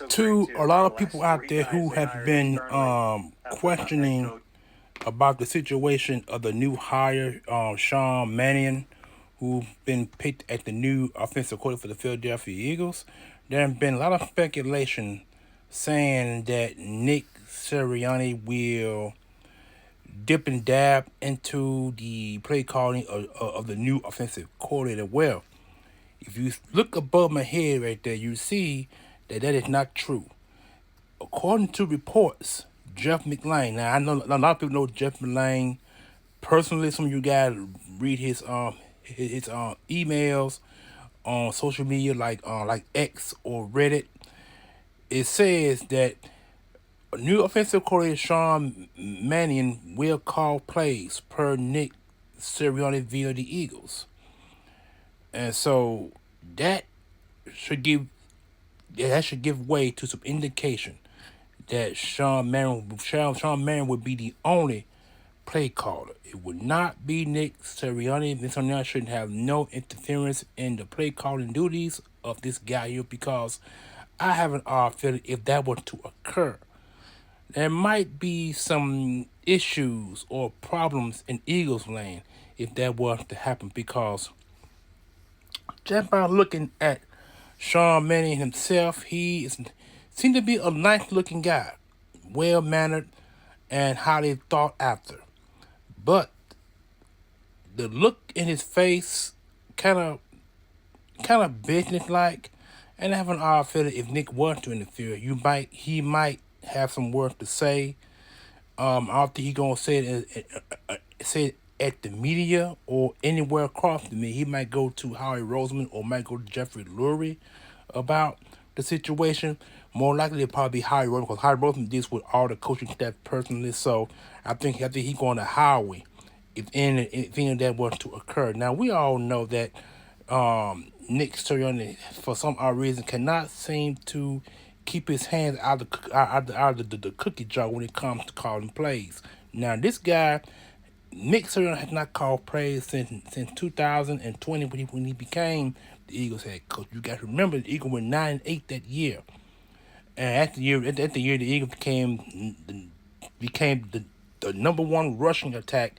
to a lot of people out there who have been questioning about the situation of the new hire, Sean Mannion, who's been picked as the new offensive coordinator for the Philadelphia Eagles. There have been a lot of speculation saying that Nick Sirianni will dip and dab into the play calling of the new offensive coordinator. Well, if you look above my head right there, you see that that is not true. According to reports, Jeff McLane. Now I know a lot of people know Jeff McLane personally. Some of you guys read his emails on social media like X or Reddit. It says that new offensive coordinator Sean Mannion will call plays per Nick Sirianni via the Eagles, and so that should give way to some indication that Sean Mannion would be the only play caller. It would not be Nick Sirianni. Vince Sirianni shouldn't have no interference in the play calling duties of this guy here, because I have an odd feeling if that were to occur, there might be some issues or problems in Eagles land if that was to happen, because just by looking at Sean Mannion himself, seemed to be a nice looking guy, well mannered and highly thought after. But the look in his face kind of business like, and I have an odd feeling if Nick was to interfere, he might have some words to say. I don't think he gonna say it at the media or anywhere across the media. He might go to Howie Roseman or might go to Jeffrey Lurie about the situation. More likely, it'll probably be Howie Roseman, because Howie Roseman deals with all the coaching staff personally. So I think he's going to Howie if anything of that was to occur. Now we all know that Nick Sirianni, for some odd reason, cannot seem to keep his hands out of the cookie jar when it comes to calling plays. Now this guy, Nick Sirianni, has not called plays since 2020 when he became the Eagles head coach. You got to remember the Eagles were 9-8 that year, and at the year the Eagles became the number one rushing attack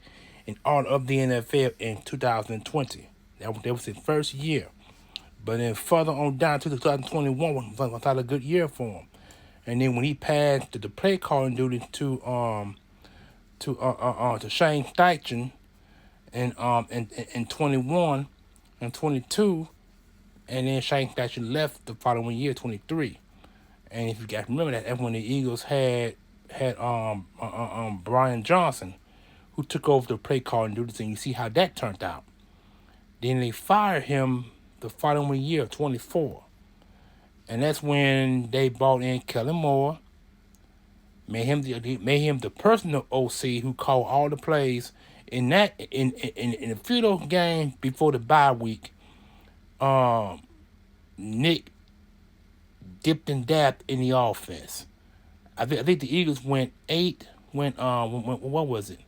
in all of the NFL in 2020. That was his first year. But then further on down to 2021 was not a good year for him. And then when he passed the play calling duty to Shane Steichen in 21 and 22, and then Shane Steichen left the following year, 23. And if you guys remember that's when the Eagles had Brian Johnson, who took over the play calling duties, and you see how that turned out. Then they fired him the following year, 24. And that's when they brought in Kellen Moore, made him the personal OC who called all the plays. In a few of those games before the bye week, Nick dipped and dabbed in the offense. I think the Eagles went what was it?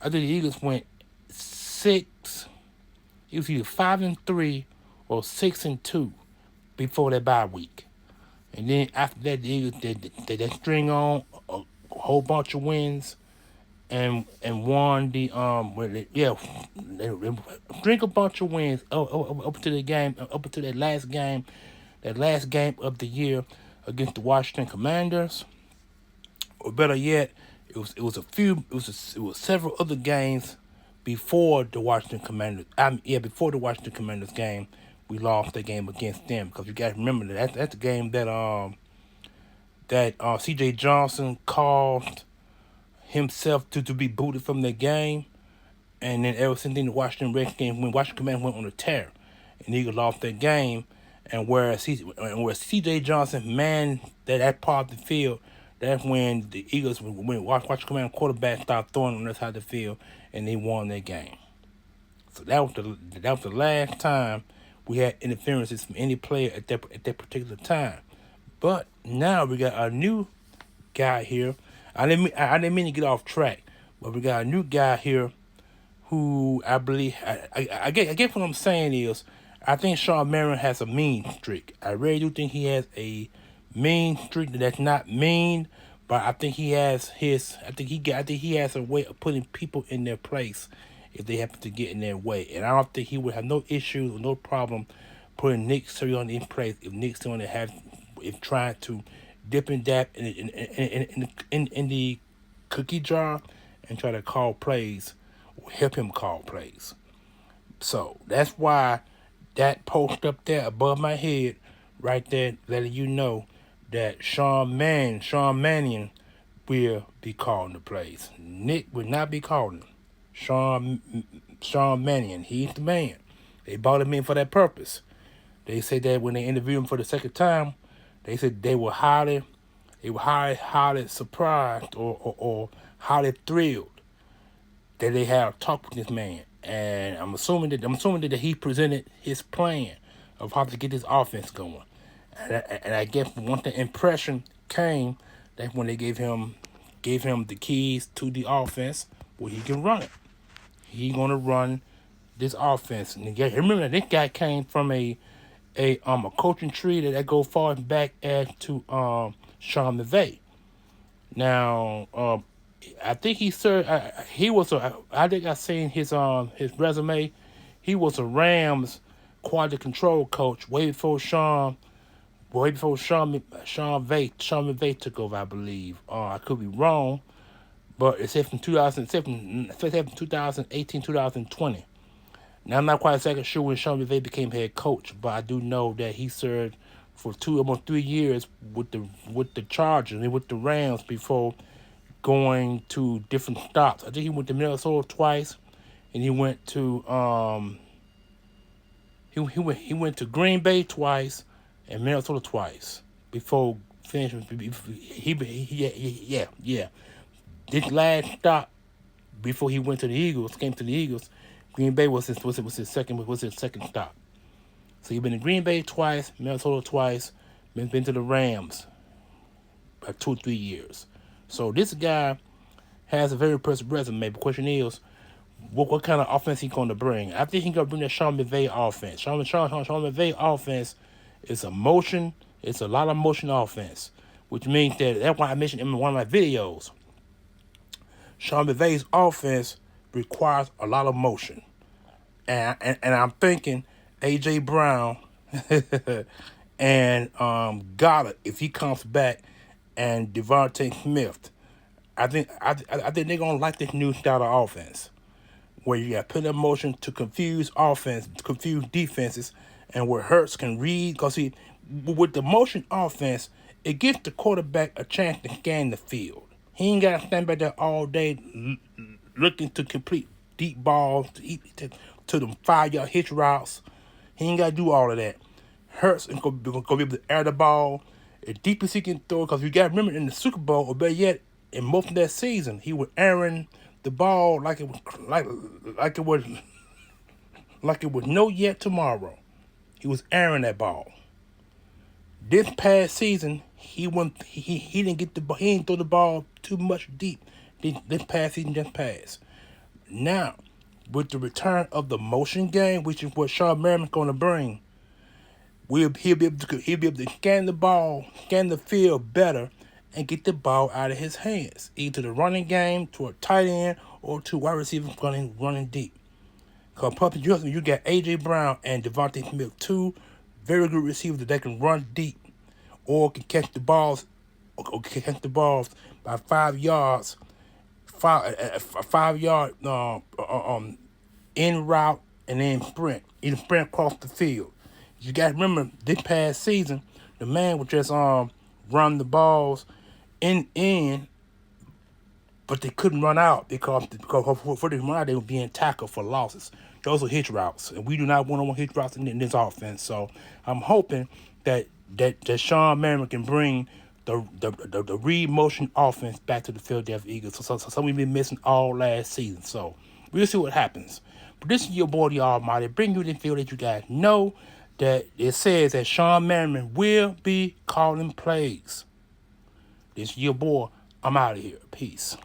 I think the Eagles went 6. It was either 5-3 or 6-2 before that bye week, and then after that, the Eagles they string on a whole bunch of wins, and won the they drink a bunch of wins up to that last game of the year against the Washington Commanders, or better yet, it was several other games before the Washington Commanders. Before the Washington Commanders game, we lost the game against them, because you guys remember that's the game that C.J. Johnson called himself to be booted from the game, and then ever since then the Washington Redskins, when Washington Commanders went on a tear, and Eagles lost that game, and where C.J. Johnson manned that part of the field, that's when the Eagles, when Washington Commanders quarterback started throwing on the side of the field, and they won that game. So that was the last time we had interferences from any player at that particular time. But now we got a new guy here. I didn't mean to get off track, but we got a new guy here who I believe I guess what I'm saying is I think Sean Mannion has a mean streak. I really do think he has a mean streak that's not mean, but I think he has his. I think he has a way of putting people in their place if they happen to get in their way, and I don't think he would have no issues or no problem putting Nick Sirianni in place if Nick Sirianni if trying to dip and dap in the cookie jar and try to call plays or help him call plays. So that's why that post up there above my head, right there, letting you know that Sean Mannion will be calling the plays. Nick will not be calling them. Sean Mannion, he's the man. They brought him in for that purpose. They said that when they interviewed him for the second time, they said they were highly surprised or highly thrilled that they had a talk with this man. And I'm assuming that he presented his plan of how to get this offense going. And I guess once the impression came that when they gave him the keys to the offense, well, he can run it. He's gonna run this offense. And remember that this guy came from a coaching tree that go far back as to Sean McVay. Now, I think he served. I think I seen his resume. He was a Rams quality control coach way before Sean McVay took over, I believe. I could be wrong, but it said from 2018, 2020. Now, I'm not quite exactly sure when Sean McVay became head coach, but I do know that he served for almost 3 years with the Chargers and with the Rams before going to different stops. I think he went to Minnesota twice, and he went to he went to Green Bay twice and Minnesota twice before finishing. Yeah. This last stop before he came to the Eagles. Green Bay was his second stop. So he's been to Green Bay twice, Minnesota twice, been to the Rams about 2 or 3 years. So this guy has a very impressive resume. The question is, what kind of offense he going to bring? I think he's going to bring that Sean McVay offense. Sean McVay offense is a motion. It's a lot of motion offense, which means that's why I mentioned in one of my videos. Sean McVay's offense requires a lot of motion. And I'm thinking A.J. Brown and Goddard, if he comes back, and Devontae Smith, I think they're gonna like this new style of offense, where you got put in motion to confuse defenses, and where Hurts can read. Because with the motion offense, it gives the quarterback a chance to scan the field. He ain't got to stand back there all day looking to complete deep balls to them 5-yard hitch routes. He ain't got to do all of that. Hurts is gonna be able to air the ball as deep as he can throw, because you got to remember in the Super Bowl, or better yet, in most of that season, he was airing the ball like it was no yet tomorrow. He was airing that ball. This past season, he didn't get the ball. He didn't throw the ball too much deep. This past season just passed. Now, with the return of the motion game, which is what Sean Merriman's going to bring, he'll be able to scan the field better, and get the ball out of his hands, either the running game, to a tight end, or to wide receiver running deep. Because you got A.J. Brown and Devontae Smith, 2 very good receivers that can run deep, or can catch the balls by 5 yards, 5 yard in route, and then sprint across the field. You got to remember, this past season, the man would just run the balls in, but they couldn't run out because for they run out, they were being tackled for losses. Those are hitch routes, and we do not want hitch routes in this offense. So I'm hoping that Sean Merriman can bring the read motion offense back to the Philadelphia Eagles. So we've been missing all last season. So we'll see what happens. But this is your boy, the Almighty, bring you the field that you guys know that it says that Sean Merriman will be calling plays. This is your boy. I'm out of here. Peace.